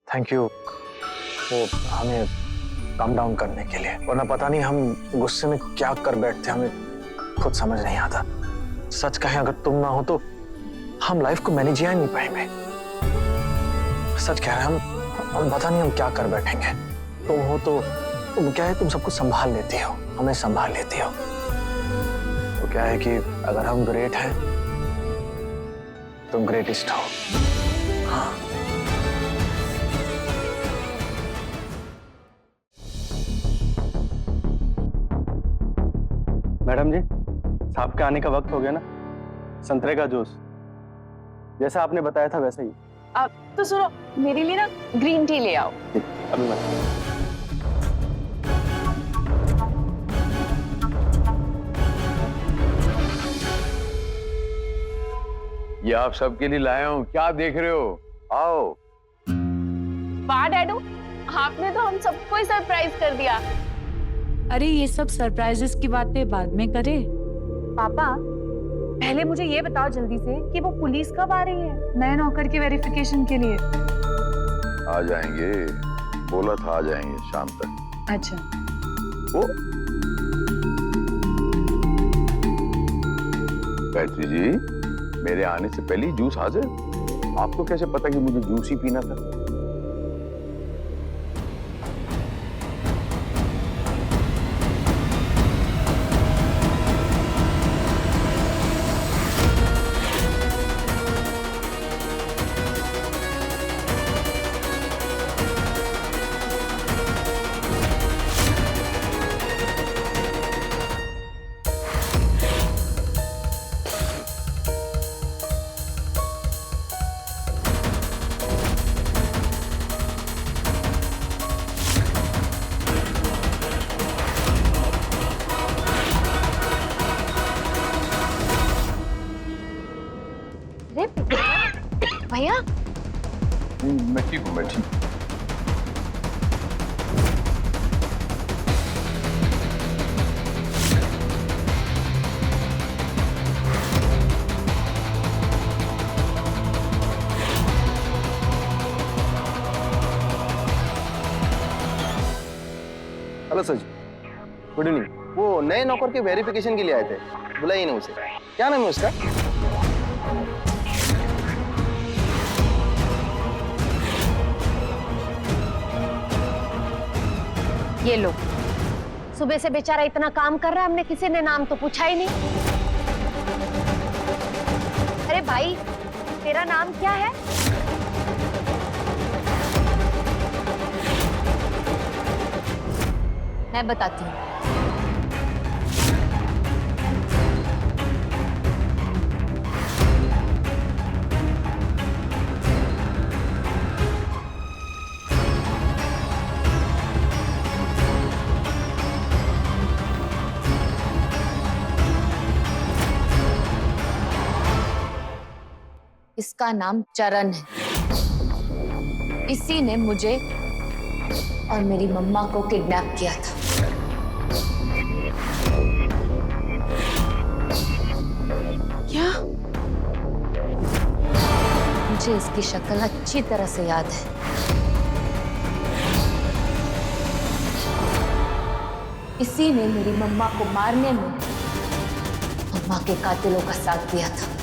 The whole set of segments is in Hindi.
थैंक यू वो हमें काम डाउन करने के लिए, वरना पता नहीं हम गुस्से में क्या कर बैठते, हमें खुद समझ नहीं आता। सच कहें, अगर तुम ना हो तो हम लाइफ को मैनेज ही नहीं पाएंगे। सच कह रहे हैं हम पता नहीं हम क्या कर बैठेंगे। तुम हो तो तुम क्या है, तुम सबको संभाल लेती हो, हमें संभाल लेती हो। तो क्या है कि अगर हम ग्रेट हैं, तुम ग्रेटेस्ट हो। हाँ। मैडम जी, साहब के आने का वक्त हो गया ना। संतरे का जूस जैसा आपने बताया था वैसा ही। आप तो सुनो, मेरे लिए ना ग्रीन टी ले आओ। अभी मैं ये आप सबके लिए लाया हूँ, क्या देख रहे हो? आओ। वाह डैडू, आपने तो हम सबको ही सरप्राइज कर दिया। अरे ये सब सरप्राइजेस की बातें बाद में करें। पापा, पहले मुझे ये बताओ जल्दी से कि वो पुलिस कब आ रही है नए नौकर की वेरिफिकेशन के लिए? आ जाएंगे, बोला था आ जाएंगे शाम तक। अच्छा। ओ गायत्री जी, मेरे आने से पहले ही जूस हाजिर। आपको कैसे पता कि मुझे जूस ही पीना था? भैया, मैं ठीक हूँ, मैं ठीक। हेलो सर जी, गुड इवनिंग। वो नए नौकर के वेरिफिकेशन के लिए आए थे, बुलाइए ना उसे। क्या नाम है उसका? ये लो, सुबह से बेचारा इतना काम कर रहा है, हमने किसी ने नाम तो पूछा ही नहीं। अरे भाई, तेरा नाम क्या है? मैं बताती हूँ। इसका नाम चरण है। इसी ने मुझे और मेरी मम्मा को किडनैप किया था। क्या? मुझे इसकी शक्ल अच्छी तरह से याद है। इसी ने मेरी मम्मा को मारने में मम्मा के कातिलों का साथ दिया था।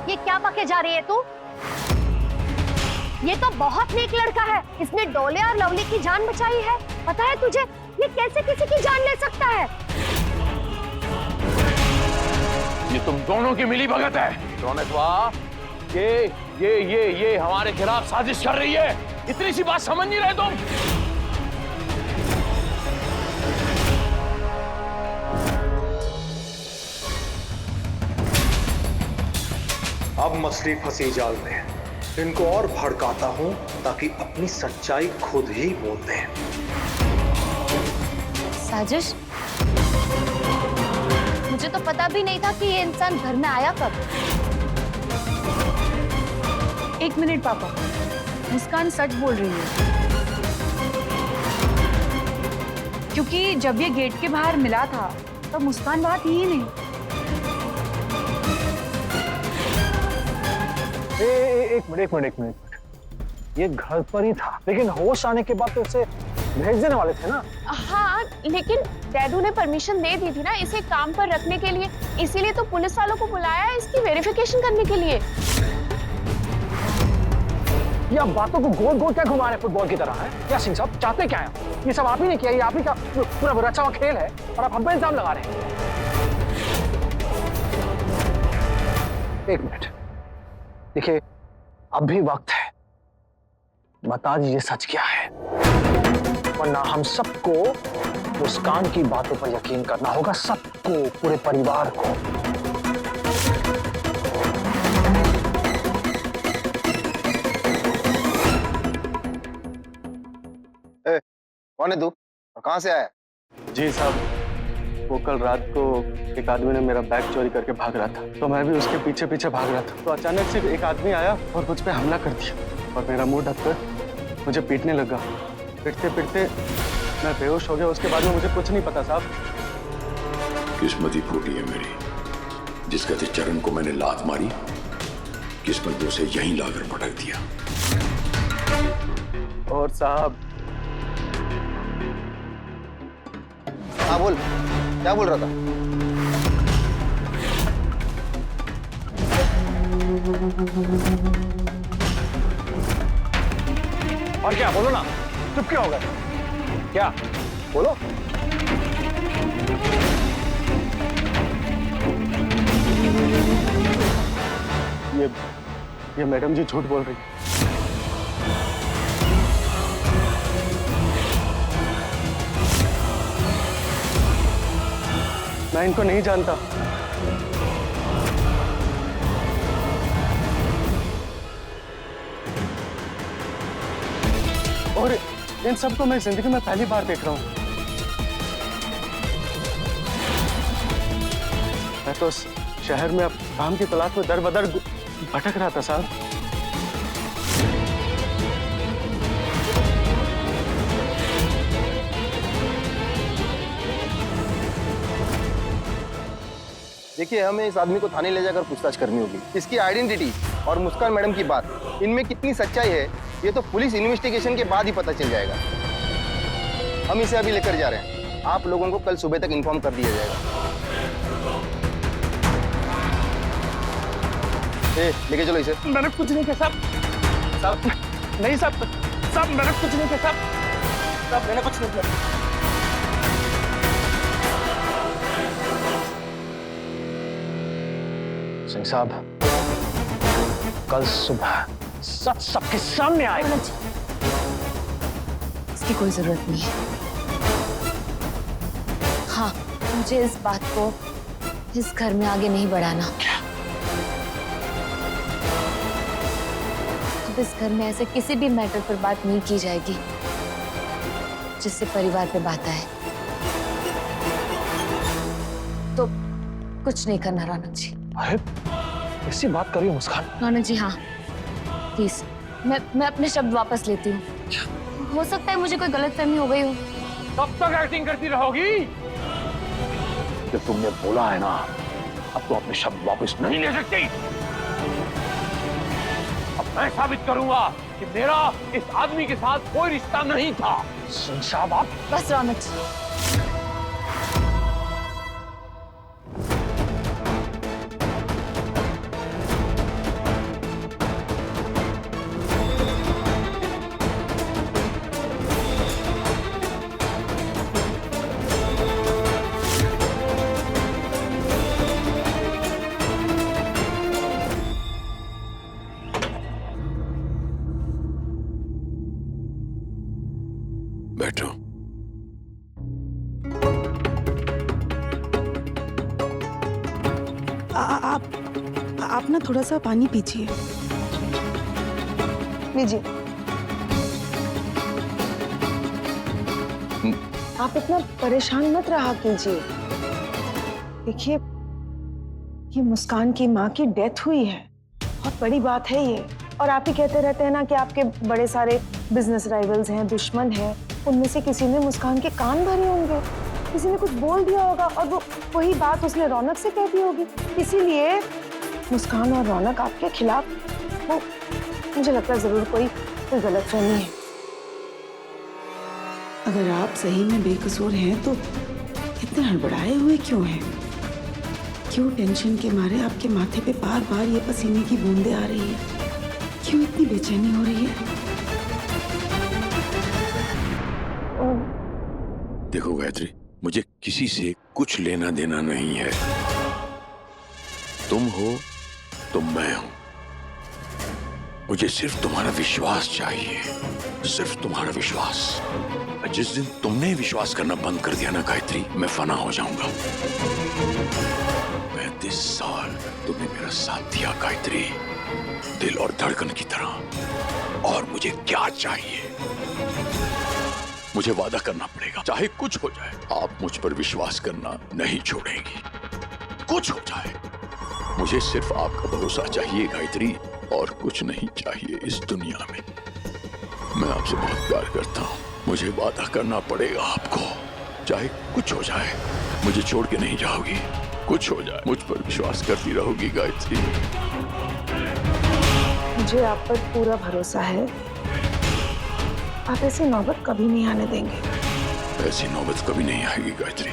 ये क्या पके जा रही है तू? ये तो बहुत नेक लड़का है, इसने डोले और लवली की जान बचाई है। पता है तुझे ये कैसे किसी की जान ले सकता है? ये तुम दोनों की मिली भगत है। रौनक वाह, ये हमारे खिलाफ साजिश कर रही है। इतनी सी बात समझ नहीं रहे तुम? अब मछली फंसी जाल में, इनको और भड़काता हूं ताकि अपनी सच्चाई खुद ही बोल दें। साजिश? मुझे तो पता भी नहीं था कि ये इंसान घर में आया कब। एक मिनट पापा, मुस्कान सच बोल रही है, क्योंकि जब ये गेट के बाहर मिला था तब मुस्कान वहां थी ही नहीं। एक मिनट, ये घर पर ही था, लेकिन होश आने के बाद तो उसे भेज देने वाले थे ना। हाँ, लेकिन डैडू ने परमिशन दे दी थी ना इसे काम पर रखने के लिए, इसीलिए तो पुलिस वालों को बुलाया है इसकी वेरिफिकेशन करने के लिए। ये आप बातों को गोल गोल क्या घुमा रहे हैं फुटबॉल की तरह है? क्या सिंह साहब चाहते क्या है? ये सब आप ही ने किया, ये आप ही का पूरा रचा हुआ खेल है और आप हम पे इल्जाम लगा रहे हैं। एक मिनट, देखिए अब भी वक्त है, बता दीजिए सच क्या है, वरना हम सबको मुस्कान की बातों पर यकीन करना होगा, सबको, पूरे परिवार को। कौन है तू और कहां से आया? जी साहब, वो कल रात को एक आदमी ने मेरा बैग चोरी करके भाग रहा था, तो मैं भी उसके पीछे पीछे भाग रहा था, तो अचानक से एक आदमी आया और मुझ पे हमला कर दिया और मेरा मुंह ढककर मुझे पीटने लगा। पीटते पीटते मैं बेहोश हो गया। उसके बाद में मुझे कुछ नहीं पता साहब। किस्मत ही फूटी है मेरी, जिस गति चरण को मैंने लात मारी, किस्मत ने उसे यहीं लाकर पटक दिया। और साहब, हाँ बोल, क्या बोल रहा था? और क्या, बोलो ना, चुप क्यों हो गए? क्या बोलो? ये मैडम जी झूठ बोल रही है। मैं इनको नहीं जानता। और इन सबको मैं जिंदगी में पहली बार देख रहा हूं। मैं तो शहर में अब काम की तलाश में दर बदर भटक रहा था साहब। देखिए, हमें इस आदमी को थाने ले जाकर पूछताछ करनी होगी। इसकी आइडेंटिटी और मुस्कान मैडम की बात, इनमें कितनी सच्चाई है ये तो पुलिस इन्वेस्टिगेशन के बाद ही पता चल जाएगा। हम इसे अभी लेकर जा रहे हैं, आप लोगों को कल सुबह तक इन्फॉर्म कर दिया जाएगा। लेके चलो इसे। मैंने कुछ नहीं किया साहब। साहब नहीं साहब, साहब मैंने कुछ नहीं किया साहब। साहब मैंने कुछ नहीं किया। सिंह साहब, कल सुबह सच सबके सामने आएगा। इसकी कोई जरूरत नहीं है। हाँ, मुझे इस बात को इस घर में आगे नहीं बढ़ाना। अब इस घर में ऐसे किसी भी मैटर पर बात नहीं की जाएगी जिससे परिवार पे बात आए। तो कुछ नहीं करना रौनक जी। अरे ऐसी बात करिए मुस्कान। रौनक जी हाँ, प्लीज मैं अपने शब्द वापस लेती हूँ। हो सकता है मुझे कोई गलतफहमी हो गई हो। कब तक एक्टिंग करती रहोगी? जब तुमने बोला है ना, अब तो अपने शब्द वापस नहीं ले सकती। अब मैं साबित करूंगा कि मेरा इस आदमी के साथ कोई रिश्ता नहीं था। सिंह साहब आप बस रौनक जी। बैठो। आप ना थोड़ा सा पानी पीजिए। लीजिए। आप इतना परेशान मत रहा कीजिए। देखिए, ये मुस्कान की माँ की डेथ हुई है, बहुत बड़ी बात है ये। और आप ही कहते रहते हैं ना कि आपके बड़े सारे बिजनेस राइवल्स हैं, दुश्मन हैं। उनमें से किसी ने मुस्कान के कान भरे होंगे, किसी ने कुछ बोल दिया होगा और वो वही बात उसने रौनक से कह दी होगी। इसीलिए मुस्कान और रौनक आपके खिलाफ, वो मुझे लगता है जरूर कोई गलतफहमी है। अगर आप सही में बेकसूर हैं तो इतने हड़बड़ाए हुए क्यों हैं? क्यों टेंशन के मारे आपके माथे पे बार बार ये पसीने की बूंदें आ रही है? क्यों इतनी बेचैनी हो रही है? देखो गायत्री, मुझे किसी से कुछ लेना देना नहीं है। तुम हो तो मैं हूं। मुझे सिर्फ तुम्हारा विश्वास चाहिए, सिर्फ तुम्हारा विश्वास। जिस दिन तुमने विश्वास करना बंद कर दिया ना गायत्री, मैं फना हो जाऊंगा। 35 साल तुमने मेरा साथ दिया गायत्री, दिल और धड़कन की तरह। और मुझे क्या चाहिए? मुझे वादा करना पड़ेगा, चाहे कुछ हो जाए, आप मुझ पर विश्वास करना नहीं छोड़ेंगी। कुछ हो जाए, मुझे सिर्फ आपका भरोसा चाहिए गायत्री, और कुछ नहीं चाहिए इस दुनिया में। मैं आपसे बहुत प्यार करता हूँ, मुझे वादा करना पड़ेगा आपको। चाहे कुछ हो जाए, मुझे छोड़ के नहीं जाओगी। कुछ हो जाए, मुझ पर विश्वास करती रहोगी गायत्री। मुझे आप पर पूरा भरोसा है, आप ऐसी नौबत कभी नहीं आने देंगे। ऐसी नौबत कभी नहीं आएगी गायत्री,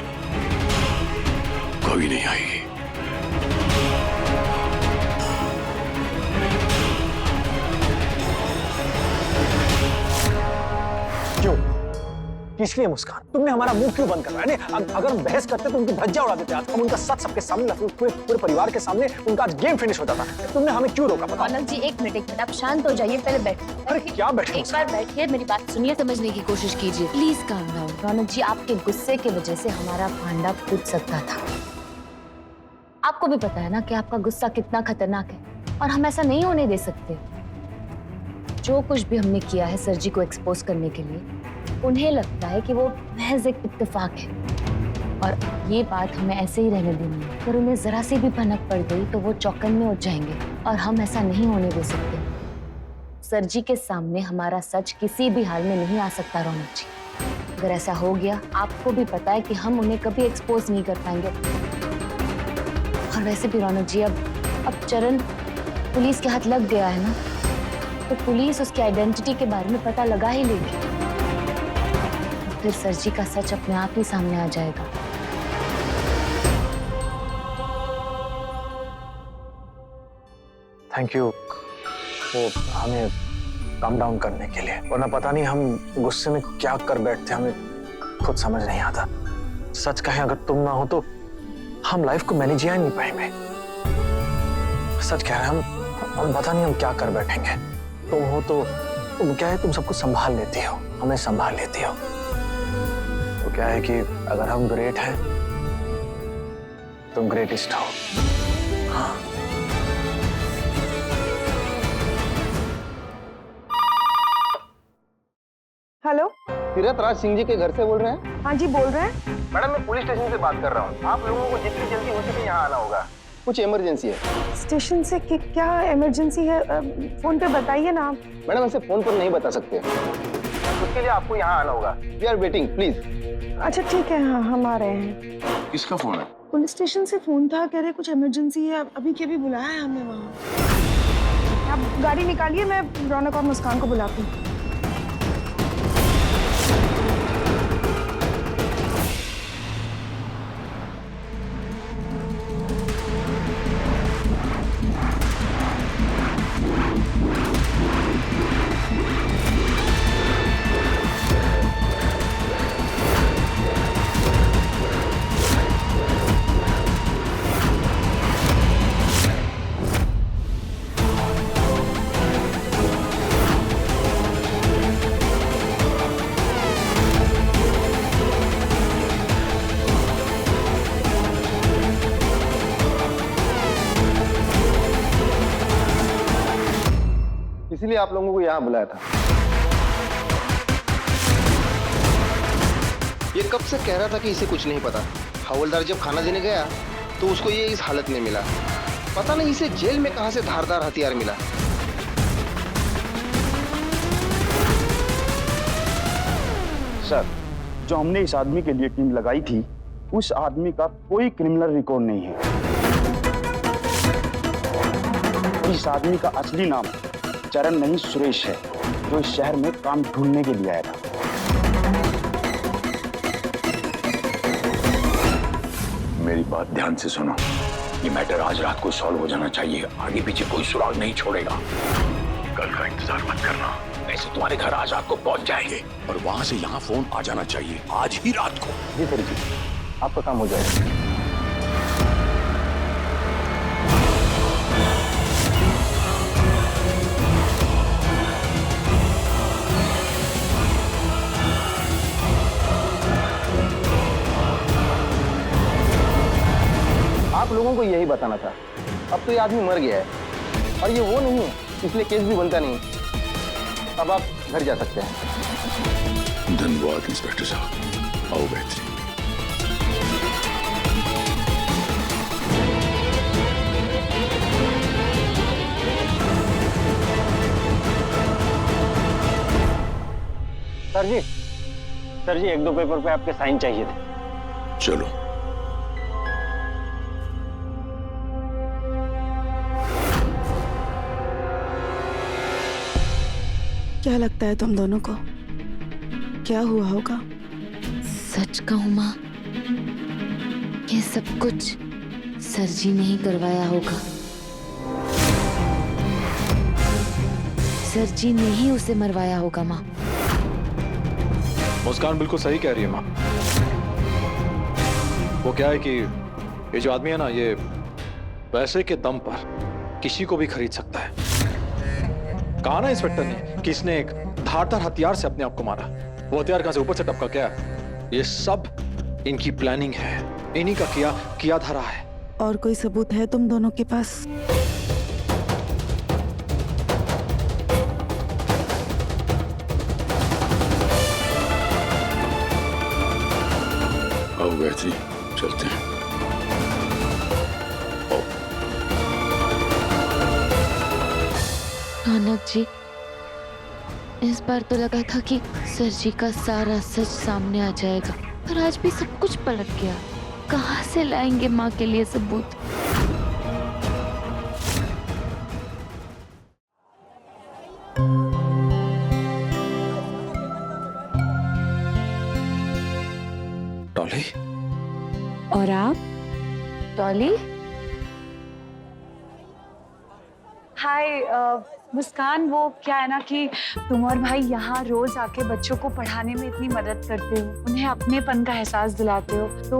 कभी नहीं आएगी। क्यों? किस लिए मुस्कान? तुमने हमारा मुंह क्यों बंद करवाया? नहीं, अगर हम बहस करते तो उनकी धज्जियां उड़ा देते। आज हम उनका सच सबके सामने, पूरे परिवार के सामने उनका आज गेम फिनिश होता था। तुमने हमें क्यों रोका? बताओ। रौनक जी एक मिनट आप शांत हो जाइए, पहले बैठिए। अरे क्या बैठे? एक बार बैठिए, मेरी बात सुनिए, समझने की कोशिश कीजिए। Please calm down. रौनक जी, आपके गुस्से की वजह से हमारा भांडा फूट सकता था। आपको भी पता है ना कि आपका गुस्सा कितना खतरनाक है, और हम ऐसा नहीं होने दे सकते। जो कुछ भी हमने किया है सर जी को एक्सपोज करने के लिए, उन्हें लगता है कि वो महज एक इत्तेफाक है, और ये बात हमें ऐसे ही रहने देनी है। अगर उन्हें जरा सी भी भनक पड़ गई तो वो चौकन्ने हो जाएंगे, और हम ऐसा नहीं होने दे सकते। सर जी के सामने हमारा सच किसी भी हाल में नहीं आ सकता रौनक जी। अगर ऐसा हो गया, आपको भी पता है कि हम उन्हें कभी एक्सपोज नहीं कर पाएंगे। और वैसे भी रौनक जी, अब चरण पुलिस के हाथ लग गया है ना, तो पुलिस उसकी आइडेंटिटी के बारे में पता लगा ही लेगी। फिर सर जी का सच अपने आप ही सामने आ जाएगा। थैंक यू वो हमें काम डाउन करने के लिए, वरना पता नहीं हम गुस्से में क्या कर बैठते, हमें खुद समझ नहीं आता। सच कहें, अगर तुम ना हो तो हम लाइफ को मैनेज ही नहीं पाएंगे। सच कह रहे हैं हम पता नहीं हम क्या कर बैठेंगे। तुम हो तो तुम क्या है, तुम सब कुछ संभाल लेती हो, हमें संभाल लेती हो। तो क्या है कि अगर हम ग्रेट हैं, तुम ग्रेटेस्ट हो। हाँ। हेलो, तीरथ सिंह जी के घर से बोल रहे हैं? हाँ जी, बोल रहे हैं। मैडम, मैं पुलिस स्टेशन से बात कर रहा हूँ। आप लोगों को जितनी जल्दी हो सके यहाँ आना होगा, कुछ इमरजेंसी है। स्टेशन से क्या इमरजेंसी है? फोन पे बताइए ना आप। मैडम, ऐसे फोन पर नहीं बता सकते, उसके लिए आपको यहाँ आना होगा। We are waiting, please. अच्छा ठीक है, हाँ हम आ रहे हैं। किसका फोन है? पुलिस स्टेशन से फोन था, कह रहे कुछ इमरजेंसी है। अभी के भी बुलाया है हमें वहाँ। आप गाड़ी निकालिए, मैं रौनक और मुस्कान को बुलाती हूँ। इसीलिए आप लोगों को यहाँ बुलाया था। ये कब से कह रहा था कि इसे कुछ नहीं पता। हवलदार जब खाना देने गया तो उसको ये इस हालत में मिला। पता नहीं इसे जेल में कहां से धारदार हथियार मिला। सर, जो हमने इस आदमी के लिए टीम लगाई थी, उस आदमी का कोई क्रिमिनल रिकॉर्ड नहीं है। इस आदमी का असली नाम चरण नहीं सुरेश है, जो इस शहर में काम ढूंढने के लिए आया था। मेरी बात ध्यान से सुनो। ये मैटर आज रात को सॉल्व हो जाना चाहिए। आगे पीछे कोई सुराग नहीं छोड़ेगा। कल का इंतजार मत करना, ऐसे तुम्हारे घर आज रात को पहुंच जाएंगे और वहां से यहाँ फोन आ जाना चाहिए आज ही रात को। जी सर जी, आपका काम हो जाएगा। आप लोगों को यही बताना था। अब तो ये आदमी मर गया है और ये वो नहीं है, इसलिए केस भी बनता नहीं। अब आप घर जा सकते हैं। धन्यवाद इंस्पेक्टर साहब। आओ बेहतरीन। सर जी 1-2 पेपर पे आपके साइन चाहिए थे। चलो। क्या लगता है तुम दोनों को, क्या हुआ होगा? सच कहूं माँ, ये सब कुछ सर जी ने ही करवाया होगा। सर जी ने ही उसे मरवाया होगा माँ। मुस्कान बिल्कुल सही कह रही है माँ। वो क्या है कि ये जो आदमी है ना, ये पैसे के दम पर किसी को भी खरीद सकता है। कहा ना इंस्पेक्टर ने कि इसने एक धारदार हथियार से अपने आप को मारा। वो हथियार कहां से ऊपर से टपका क्या? ये सब इनकी प्लानिंग है, इन्हीं का किया धरा है। और कोई सबूत है तुम दोनों के पास? आओ बेहतरीन, चलते हैं। रौनक जी, इस बार तो लगा था कि सर जी का सारा सच सामने आ जाएगा, पर आज भी सब कुछ पलट गया। कहाँ से लाएंगे माँ के लिए सबूत? डॉली। और आप? डॉली? हाय मुस्कान, वो क्या है ना कि तुम और भाई यहाँ रोज आके बच्चों को पढ़ाने में इतनी मदद करते हो, उन्हें अपनेपन का एहसास दिलाते हो, तो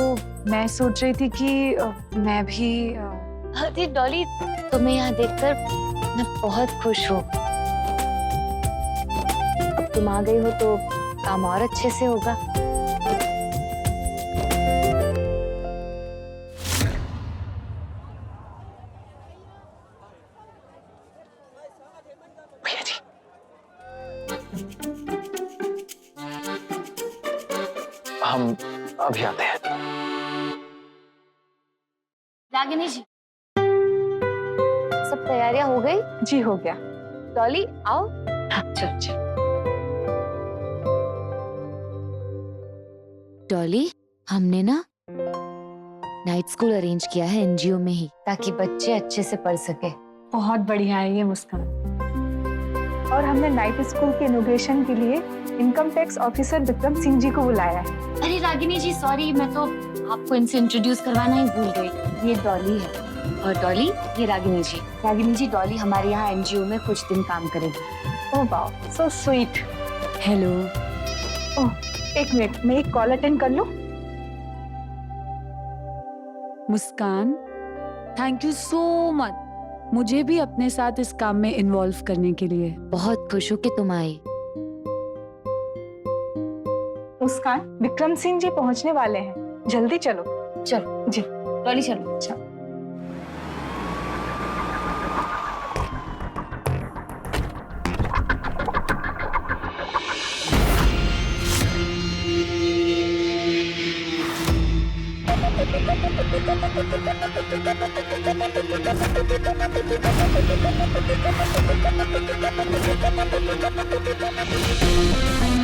मैं सोच रही थी कि मैं भी अरे डॉली, तुम्हें यहाँ देखकर मैं बहुत खुश हूँ। अब तुम आ गई हो तो काम और अच्छे से होगा। हम अभी आते हैं। रागिनी जी, सब तैयारियां हो गई? जी हो गया। डॉली आओ। हाँ चल चल। डॉली, हमने ना नाइट स्कूल अरेंज किया है एनजीओ में ही, ताकि बच्चे अच्छे से पढ़ सके। बहुत बढ़िया है ये मुस्कान। और हमने नाइट स्कूल के इनॉग्रेशन के लिए income tax officer Vikram Singh ji को बुलाया है। अरे रागिनी जी सॉरी, मैं तो आपको इनसे इंट्रोड्यूस करवाना ही भूल गई। ये डॉली है और डॉली ये रागिनी जी। रागिनी जी, डॉली हमारे यहाँ एनजीओ में कुछ दिन काम करेगी। Oh wow, so sweet. Hello. Oh एक मिनट, मैं एक कॉल अटेंड कर लूं? Muskan, thank you so much मुझे भी अपने साथ इस काम में इन्वॉल्व करने के लिए। बहुत खुश हूँ कि तुम आई। मुस्कान, विक्रम सिंह जी पहुंचने वाले हैं, जल्दी चलो। चलो जी डॉली चलो। चलो। Thank you.